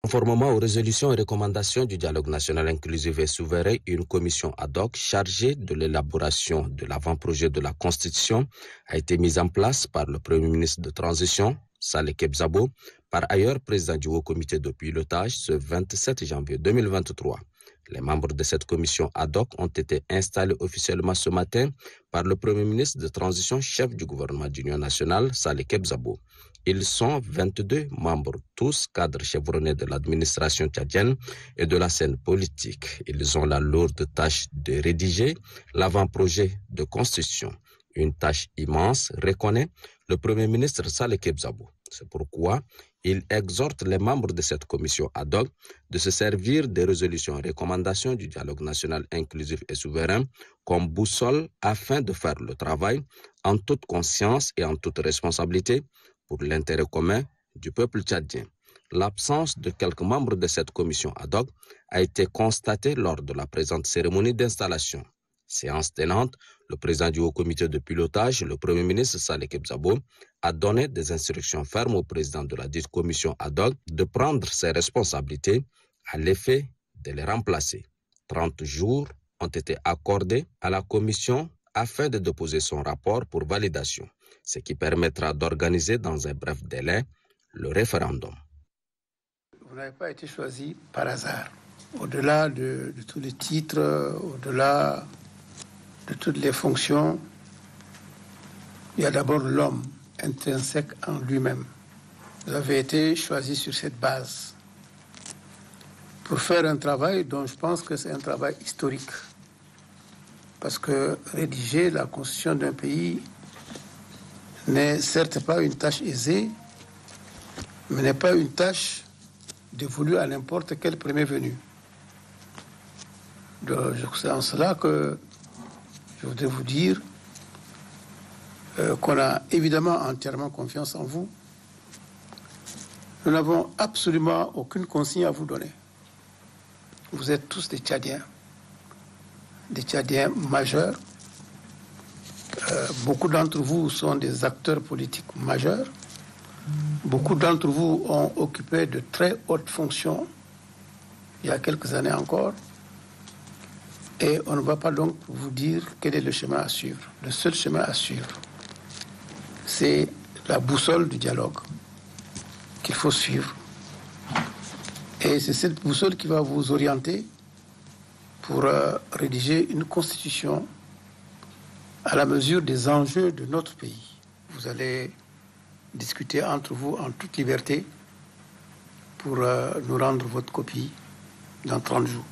Conformément aux résolutions et recommandations du dialogue national inclusif et souverain, une commission ad hoc chargée de l'élaboration de l'avant-projet de la Constitution a été mise en place par le Premier ministre de transition, Saleh Kebzabo, par ailleurs président du Haut Comité de pilotage ce 27 janvier 2023. Les membres de cette commission ad hoc ont été installés officiellement ce matin par le Premier ministre de transition, chef du gouvernement d'union nationale, Saleh Kebzabo. Ils sont 22 membres, tous cadres chevronnés de l'administration tchadienne et de la scène politique. Ils ont la lourde tâche de rédiger l'avant-projet de constitution. Une tâche immense, reconnaît le Premier ministre Saleh Kebzabo. C'est pourquoi il exhorte les membres de cette commission ad hoc de se servir des résolutions et recommandations du dialogue national inclusif et souverain comme boussole afin de faire le travail en toute conscience et en toute responsabilité pour l'intérêt commun du peuple tchadien. L'absence de quelques membres de cette commission ad hoc a été constatée lors de la présente cérémonie d'installation. Séance tenante, le président du Haut Comité de pilotage, le Premier ministre Saleh Kebzabo, a donné des instructions fermes au président de la dite commission ad hoc de prendre ses responsabilités à l'effet de les remplacer. 30 jours ont été accordés à la commission afin de déposer son rapport pour validation, ce qui permettra d'organiser dans un bref délai le référendum. Vous n'avez pas été choisi par hasard. Au-delà de tous les titres, au-delà de toutes les fonctions, il y a d'abord l'homme intrinsèque en lui-même. Vous avez été choisi sur cette base pour faire un travail dont je pense que c'est un travail historique. Parce que rédiger la constitution d'un pays n'est certes pas une tâche aisée, mais n'est pas une tâche dévolue à n'importe quel premier venu. C'est en cela que je voudrais vous dire qu'on a évidemment entièrement confiance en vous. Nous n'avons absolument aucune consigne à vous donner. Vous êtes tous des Tchadiens majeurs. Beaucoup d'entre vous sont des acteurs politiques majeurs. Beaucoup d'entre vous ont occupé de très hautes fonctions il y a quelques années encore. Et on ne va pas donc vous dire quel est le chemin à suivre. Le seul chemin à suivre, c'est la boussole du dialogue qu'il faut suivre. Et c'est cette boussole qui va vous orienter pour rédiger une constitution à la mesure des enjeux de notre pays. Vous allez discuter entre vous en toute liberté pour nous rendre votre copie dans 30 jours.